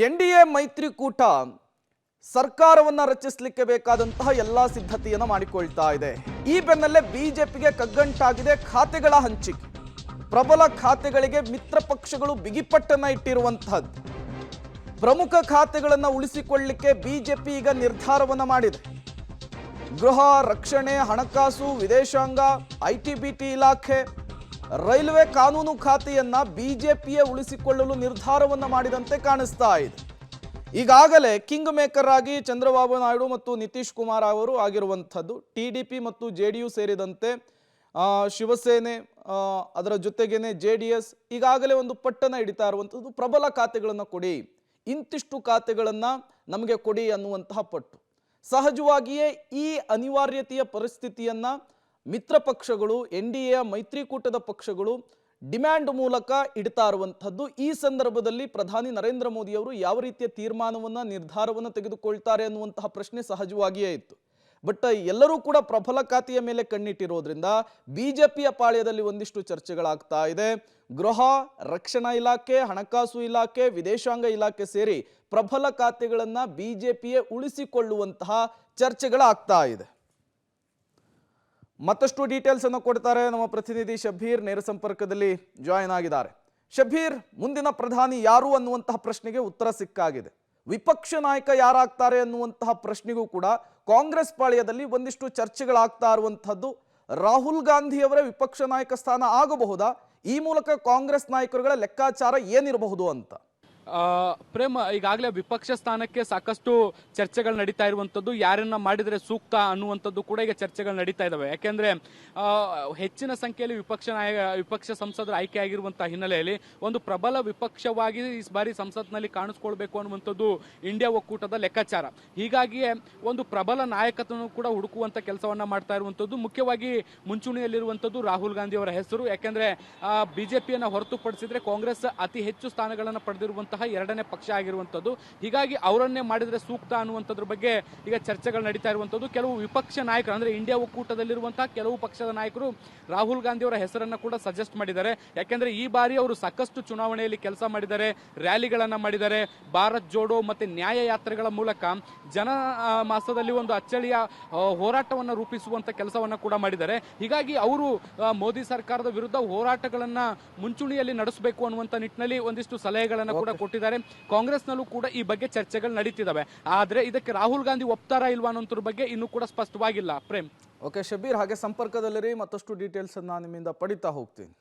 NDA ಮೈತ್ರಿಕೂಟ ಸರ್ಕಾರವನ್ನ ರಚಿಸಲಿಕ್ಕೆ ಬೇಕಾದಂತಹ ಎಲ್ಲಾ ಸಿದ್ಧತೆಯನ್ನು ಮಾಡಿಕೊಳ್ತಾ ಇದೆ. ಈ ಬೆನ್ನಲ್ಲೇ ಬಿಜೆಪಿಗೆ ಕಗ್ಗಂಟಾಗಿದೆ ಖಾತೆಗಳ ಹಂಚಿಕೆ. ಪ್ರಬಲ ಖಾತೆಗಳಿಗೆ ಮಿತ್ರ ಪಕ್ಷಗಳು ಬಿಗಿಪಟ್ಟನ್ನ ಇಟ್ಟಿರುವಂತಹದ್ದು. ಪ್ರಮುಖ ಖಾತೆಗಳನ್ನು ಉಳಿಸಿಕೊಳ್ಳಲಿಕ್ಕೆ ಬಿಜೆಪಿ ಈಗ ನಿರ್ಧಾರವನ್ನ ಮಾಡಿದೆ. ಗೃಹ, ರಕ್ಷಣೆ, ಹಣಕಾಸು, ವಿದೇಶಾಂಗ, ಐಟಿ-ಬಿಟಿ ಇಲಾಖೆ, ರೈಲ್ವೆ ಕಾನೂನು ಖಾತೆಯನ್ನ ಬಿಜೆಪಿಯೇ ಉಳಿಸಿಕೊಳ್ಳಲು ನಿರ್ಧಾರವನ್ನ ಮಾಡಿದಂತೆ ಕಾಣಿಸ್ತಾ ಇದೆ. ಈಗಾಗಲೇ ಕಿಂಗ್ ಮೇಕರ್ ಆಗಿ ಚಂದ್ರಬಾಬು ನಾಯ್ಡು ಮತ್ತು ನಿತೀಶ್ ಕುಮಾರ್ ಅವರು ಆಗಿರುವಂಥದ್ದು. ಟಿಡಿಪಿ ಮತ್ತು ಜೆಡಿಯು ಸೇರಿದಂತೆ ಶಿವಸೇನೆ, ಅದರ ಜೊತೆಗೇನೆ ಜೆಡಿಎಸ್ ಈಗಾಗಲೇ ಒಂದು ಪಟ್ಟಣ ಹಿಡಿತಾ ಇರುವಂಥದ್ದು. ಪ್ರಬಲ ಖಾತೆಗಳನ್ನು ಕೊಡಿ, ಇಂತಿಷ್ಟು ಖಾತೆಗಳನ್ನು ನಮಗೆ ಕೊಡಿ ಅನ್ನುವಂತಹ ಪಟ್ಟು. ಸಹಜವಾಗಿಯೇ ಈ ಅನಿವಾರ್ಯತೆಯ ಪರಿಸ್ಥಿತಿಯನ್ನ ಮಿತ್ರ ಪಕ್ಷಗಳು, ಎನ್ಡಿಎ ಮೈತ್ರಿಕೂಟದ ಪಕ್ಷಗಳು ಡಿಮ್ಯಾಂಡ್ ಮೂಲಕ ಇಡ್ತಾ ಇರುವಂಥದ್ದು. ಈ ಸಂದರ್ಭದಲ್ಲಿ ಪ್ರಧಾನಿ ನರೇಂದ್ರ ಮೋದಿ ಅವರು ಯಾವ ರೀತಿಯ ತೀರ್ಮಾನವನ್ನ, ನಿರ್ಧಾರವನ್ನು ತೆಗೆದುಕೊಳ್ತಾರೆ ಅನ್ನುವಂತಹ ಪ್ರಶ್ನೆ ಸಹಜವಾಗಿಯೇ ಇತ್ತು. ಬಟ್ ಎಲ್ಲರೂ ಕೂಡ ಪ್ರಬಲ ಖಾತೆಯ ಮೇಲೆ ಕಣ್ಣಿಟ್ಟಿರೋದ್ರಿಂದ ಬಿಜೆಪಿಯ ಪಾಳ್ಯದಲ್ಲಿ ಒಂದಿಷ್ಟು ಚರ್ಚೆಗಳಾಗ್ತಾ ಇದೆ. ಗೃಹ, ರಕ್ಷಣಾ ಇಲಾಖೆ, ಹಣಕಾಸು ಇಲಾಖೆ, ವಿದೇಶಾಂಗ ಇಲಾಖೆ ಸೇರಿ ಪ್ರಬಲ ಖಾತೆಗಳನ್ನ ಬಿಜೆಪಿಯೇ ಉಳಿಸಿಕೊಳ್ಳುವಂತಹ ಚರ್ಚೆಗಳಾಗ್ತಾ ಇದೆ. ಮತ್ತಷ್ಟು ಡೀಟೇಲ್ಸ್ ಅನ್ನು ಕೊಡ್ತಾರೆ ನಮ್ಮ ಪ್ರತಿನಿಧಿ ಶಬ್ಬೀರ್, ನೇರ ಸಂಪರ್ಕದಲ್ಲಿ ಜಾಯಿನ್ ಆಗಿದ್ದಾರೆ. ಶಬ್ಬೀರ್, ಮುಂದಿನ ಪ್ರಧಾನಿ ಯಾರು ಅನ್ನುವಂತಹ ಪ್ರಶ್ನೆಗೆ ಉತ್ತರ ಸಿಕ್ಕಾಗಿದೆ. ವಿಪಕ್ಷ ನಾಯಕ ಯಾರಾಗ್ತಾರೆ ಅನ್ನುವಂತಹ ಪ್ರಶ್ನೆಗೂ ಕೂಡ ಕಾಂಗ್ರೆಸ್ ಪಾಳ್ಯದಲ್ಲಿ ಒಂದಿಷ್ಟು ಚರ್ಚೆಗಳಾಗ್ತಾ ಇರುವಂತಹದ್ದು. ರಾಹುಲ್ ಗಾಂಧಿ ಅವರೇ ವಿಪಕ್ಷ ನಾಯಕ ಸ್ಥಾನ ಆಗಬಹುದಾ? ಈ ಮೂಲಕ ಕಾಂಗ್ರೆಸ್ ನಾಯಕರುಗಳ ಲೆಕ್ಕಾಚಾರ ಏನಿರಬಹುದು ಅಂತ? ಪ್ರೇಮ್, ಈಗಾಗಲೇ ವಿಪಕ್ಷ ಸ್ಥಾನಕ್ಕೆ ಸಾಕಷ್ಟು ಚರ್ಚೆಗಳು ನಡೀತಾ ಇರುವಂಥದ್ದು. ಯಾರನ್ನ ಮಾಡಿದರೆ ಸೂಕ್ತ ಅನ್ನುವಂಥದ್ದು ಕೂಡ ಈಗ ಚರ್ಚೆಗಳು ನಡೀತಾ ಇದ್ದಾವೆ. ಯಾಕೆಂದ್ರೆ ಹೆಚ್ಚಿನ ಸಂಖ್ಯೆಯಲ್ಲಿ ವಿಪಕ್ಷ ಸಂಸದರು ಆಯ್ಕೆ ಆಗಿರುವಂತಹ ಹಿನ್ನೆಲೆಯಲ್ಲಿ ಒಂದು ಪ್ರಬಲ ವಿಪಕ್ಷವಾಗಿ ಈ ಬಾರಿ ಸಂಸತ್ನಲ್ಲಿ ಕಾಣಿಸ್ಕೊಳ್ಬೇಕು ಅನ್ನುವಂಥದ್ದು ಇಂಡಿಯಾ ಒಕ್ಕೂಟದ ಲೆಕ್ಕಾಚಾರ. ಹೀಗಾಗಿಯೇ ಒಂದು ಪ್ರಬಲ ನಾಯಕತ್ವವನ್ನು ಕೂಡ ಹುಡುಕುವಂತ ಕೆಲಸವನ್ನ ಮಾಡ್ತಾ ಇರುವಂಥದ್ದು. ಮುಖ್ಯವಾಗಿ ಮುಂಚೂಣಿಯಲ್ಲಿರುವಂಥದ್ದು ರಾಹುಲ್ ಗಾಂಧಿ ಅವರ ಹೆಸರು. ಯಾಕೆಂದ್ರೆ ಬಿಜೆಪಿಯನ್ನು ಹೊರತುಪಡಿಸಿದ್ರೆ ಕಾಂಗ್ರೆಸ್ ಅತಿ ಹೆಚ್ಚು ಸ್ಥಾನಗಳನ್ನು ಪಡೆದಿರುವಂತಹ ಎರಡನೇ ಪಕ್ಷ ಆಗಿರುವಂತದ್ದು. ಹೀಗಾಗಿ ಅವರನ್ನೇ ಮಾಡಿದ್ರೆ ಸೂಕ್ತ ಅನ್ನುವಂಥದ್ರ ಬಗ್ಗೆ ಈಗ ಚರ್ಚೆಗಳು ನಡೀತಾ ಇರುವಂತದ್ದು. ಕೆಲವು ವಿಪಕ್ಷ ನಾಯಕರು ಅಂದ್ರೆ ಇಂಡಿಯಾ ಒಕ್ಕೂಟದಲ್ಲಿರುವಂತಹ ಕೆಲವು ಪಕ್ಷದ ನಾಯಕರು ರಾಹುಲ್ ಗಾಂಧಿ ಅವರ ಹೆಸರನ್ನ ಕೂಡ ಸಜೆಸ್ಟ್ ಮಾಡಿದ್ದಾರೆ. ಯಾಕೆಂದ್ರೆ ಈ ಬಾರಿ ಅವರು ಸಾಕಷ್ಟು ಚುನಾವಣೆಯಲ್ಲಿ ಕೆಲಸ ಮಾಡಿದ್ದಾರೆ, ರ್ಯಾಲಿಗಳನ್ನ ಮಾಡಿದ್ದಾರೆ, ಭಾರತ್ ಜೋಡೋ ಮತ್ತೆ ನ್ಯಾಯ ಯಾತ್ರೆಗಳ ಮೂಲಕ ಜನ ಮಾಸದಲ್ಲಿ ಒಂದು ಅಚ್ಚಳಿಯ ಹೋರಾಟವನ್ನು ರೂಪಿಸುವಂತ ಕೆಲಸವನ್ನ ಕೂಡ ಮಾಡಿದ್ದಾರೆ. ಹೀಗಾಗಿ ಅವರು ಮೋದಿ ಸರ್ಕಾರದ ವಿರುದ್ಧ ಹೋರಾಟಗಳನ್ನ ಮುಂಚೂಣಿಯಲ್ಲಿ ನಡೆಸಬೇಕು ಅನ್ನುವಂತ ನಿಟ್ಟಿನಲ್ಲಿ ಒಂದಿಷ್ಟು ಸಲಹೆಗಳನ್ನ ಕೂಡ ಕೊಟ್ಟಿದ್ದಾರೆ. ಕಾಂಗ್ರೆಸ್ನಲ್ಲೂ ಕೂಡ ಈ ಬಗ್ಗೆ ಚರ್ಚೆಗಳು ನಡೀತಿದ್ದಾವೆ. ಆದ್ರೆ ಇದಕ್ಕೆ ರಾಹುಲ್ ಗಾಂಧಿ ಒಪ್ತಾರಾ ಇಲ್ವಾ ಅನ್ನೋದ್ರ ಬಗ್ಗೆ ಇನ್ನೂ ಕೂಡ ಸ್ಪಷ್ಟವಾಗಿಲ್ಲ. ಪ್ರೇಮ್, ಓಕೆ ಶಬ್ಬೀರ್, ಹಾಗೆ ಸಂಪರ್ಕದಲ್ಲಿರಿ, ಮತ್ತಷ್ಟು ಡೀಟೇಲ್ಸ್ ಅನ್ನ ನಿಮ್ಮಿಂದ ಪಡಿತಾ ಹೋಗ್ತೀನಿ.